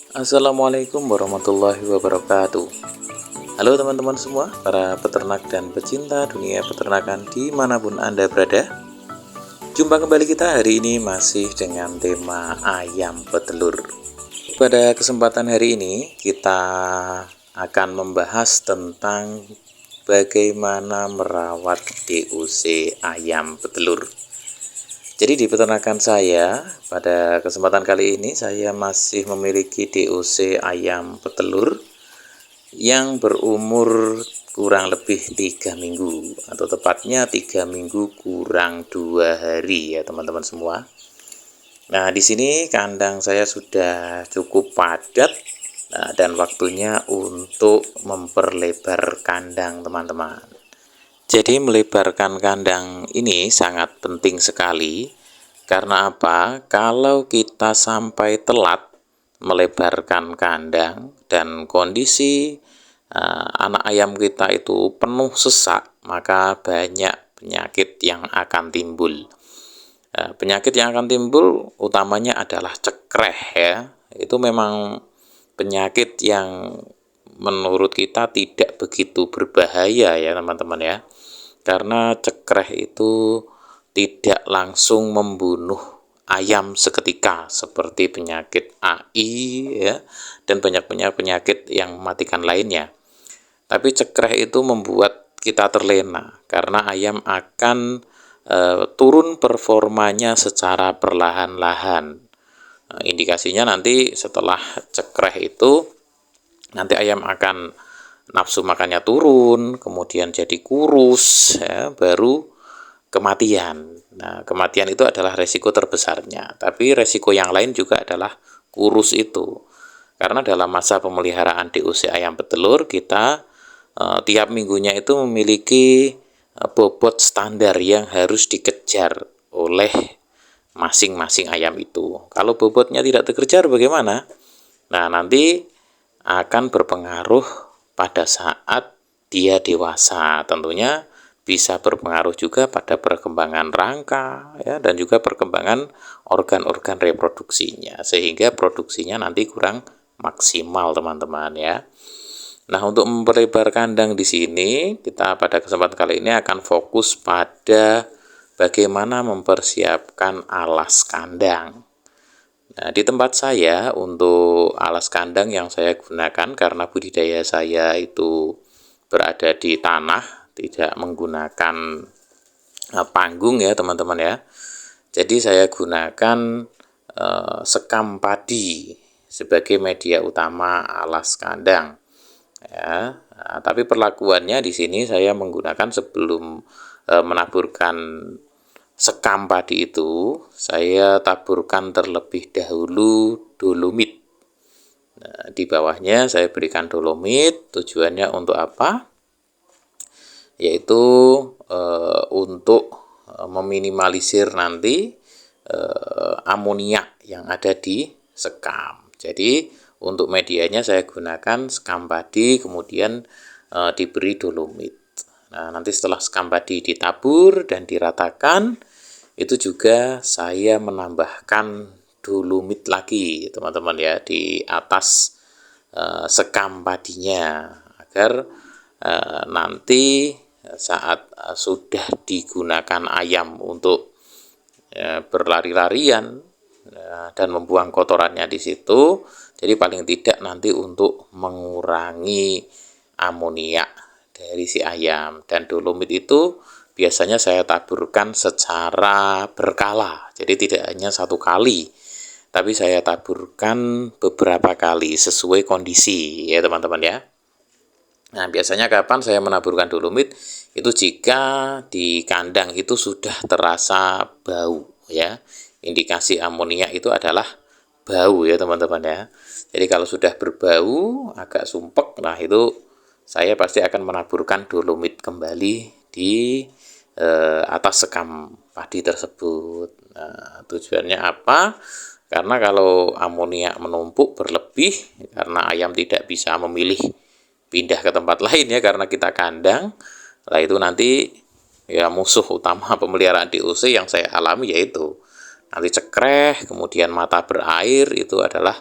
Assalamualaikum warahmatullahi wabarakatuh. Halo teman-teman semua, para peternak dan pecinta dunia peternakan dimanapun Anda berada. Jumpa kembali kita hari ini masih dengan tema ayam petelur. Pada kesempatan hari ini kita akan membahas tentang bagaimana merawat DOC ayam petelur. Jadi di peternakan saya, pada kesempatan kali ini saya masih memiliki DOC ayam petelur yang berumur kurang lebih 3 minggu, atau tepatnya 3 minggu kurang 2 hari ya teman-teman semua. Nah, di sini kandang saya sudah cukup padat, dan waktunya untuk memperlebar kandang teman-teman. Jadi melebarkan kandang ini sangat penting sekali. Karena apa? Kalau kita sampai telat melebarkan kandang dan kondisi anak ayam kita itu penuh sesak, maka banyak penyakit yang akan timbul. Penyakit yang akan timbul utamanya adalah cekreh ya. Itu memang penyakit yang menurut kita tidak begitu berbahaya ya teman-teman ya. Karena cekreh itu tidak langsung membunuh ayam seketika seperti penyakit AI ya, dan banyak penyakit yang mematikan lainnya. Tapi cekreh itu membuat kita terlena karena ayam akan turun performanya secara perlahan-lahan. Indikasinya nanti setelah cekreh itu nanti ayam akan nafsu makannya turun, kemudian jadi kurus ya, baru kematian. Nah, kematian itu adalah resiko terbesarnya. Tapi resiko yang lain juga adalah kurus itu. Karena dalam masa pemeliharaan DOC ayam petelur, kita tiap minggunya itu memiliki bobot standar yang harus dikejar oleh masing-masing ayam itu. Kalau bobotnya tidak terkejar bagaimana? Nah, nanti akan berpengaruh pada saat dia dewasa. Tentunya bisa berpengaruh juga pada perkembangan rangka ya, dan juga perkembangan organ-organ reproduksinya, sehingga produksinya nanti kurang maksimal teman-teman ya. Nah, untuk memperlebar kandang di sini, kita pada kesempatan kali ini akan fokus pada bagaimana mempersiapkan alas kandang. Nah, di tempat saya untuk alas kandang yang saya gunakan karena budidaya saya itu berada di tanah, tidak menggunakan panggung ya teman-teman ya. Jadi saya gunakan sekam padi sebagai media utama alas kandang. Ya, tapi perlakuannya di sini saya menggunakan sebelum menaburkan sekam padi itu, saya taburkan terlebih dahulu dolomit. Nah, di bawahnya saya berikan dolomit, tujuannya untuk apa? Yaitu untuk meminimalisir nanti amoniak yang ada di sekam. Jadi untuk medianya saya gunakan sekam padi, kemudian diberi dolomit. Nah, nanti setelah sekam padi ditabur dan diratakan, itu juga saya menambahkan dolomit lagi teman-teman ya di atas sekam padinya, agar nanti saat sudah digunakan ayam untuk berlari-larian dan membuang kotorannya di situ, jadi paling tidak nanti untuk mengurangi amoniak dari si ayam. Dan dolomit itu biasanya saya taburkan secara berkala, jadi tidak hanya satu kali, tapi saya taburkan beberapa kali sesuai kondisi ya teman-teman ya. Nah, biasanya kapan saya menaburkan dolomit? Itu jika di kandang itu sudah terasa bau ya. Indikasi amoniak itu adalah bau ya teman-teman ya. Jadi kalau sudah berbau, agak sumpek, nah itu saya pasti akan menaburkan dolomit kembali di atas sekam padi tersebut. Nah, tujuannya apa? Karena kalau amoniak menumpuk berlebih, karena ayam tidak bisa memilih pindah ke tempat lain ya, karena kita kandang, lah itu nanti ya musuh utama pemeliharaan DOC yang saya alami yaitu nanti cekreh, kemudian mata berair, itu adalah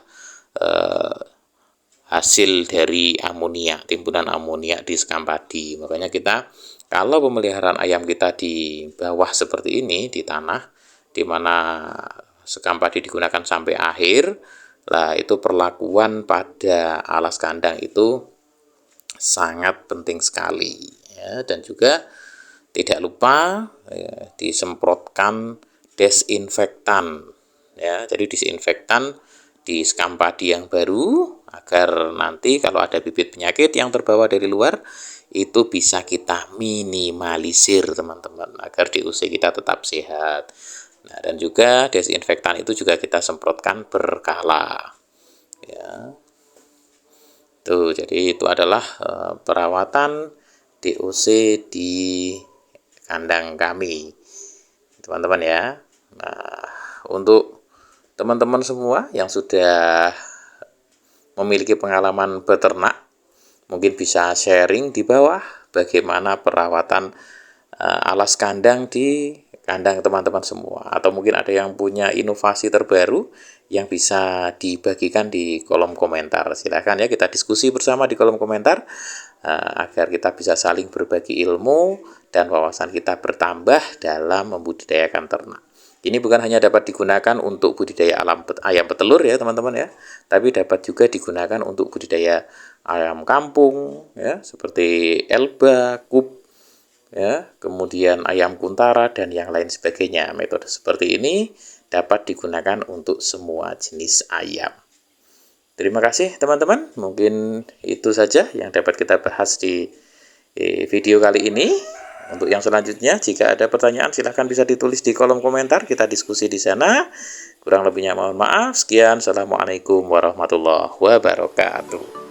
hasil dari amonia, timbunan amonia di sekam padi. Makanya kita kalau pemeliharaan ayam kita di bawah seperti ini, di tanah, di mana sekam padi digunakan sampai akhir, lah itu perlakuan pada alas kandang itu sangat penting sekali ya. Dan juga tidak lupa ya, disemprotkan desinfektan ya. Jadi disinfektan di sekam padi yang baru agar nanti kalau ada bibit penyakit yang terbawa dari luar itu bisa kita minimalisir teman-teman, agar DOC kita tetap sehat. Nah, dan juga desinfektan itu juga kita semprotkan berkala ya. Tuh, jadi itu adalah perawatan DOC di kandang kami teman-teman ya. Nah, untuk teman-teman semua yang sudah memiliki pengalaman beternak, mungkin bisa sharing di bawah bagaimana perawatan alas kandang di kandang teman-teman semua. Atau mungkin ada yang punya inovasi terbaru yang bisa dibagikan di kolom komentar. Silahkan ya, kita diskusi bersama di kolom komentar agar kita bisa saling berbagi ilmu dan wawasan kita bertambah dalam membudidayakan ternak. Ini bukan hanya dapat digunakan untuk budidaya ayam petelur ya teman-teman ya, tapi dapat juga digunakan untuk budidaya ayam kampung ya, seperti Elba, Kup ya, kemudian ayam kuntara dan yang lain sebagainya. Metode seperti ini dapat digunakan untuk semua jenis ayam. Terima kasih teman-teman, mungkin itu saja yang dapat kita bahas di video kali ini. Untuk yang selanjutnya, jika ada pertanyaan silahkan bisa ditulis di kolom komentar, kita diskusi di sana. Kurang lebihnya mohon maaf. Sekian, Assalamualaikum warahmatullahi wabarakatuh.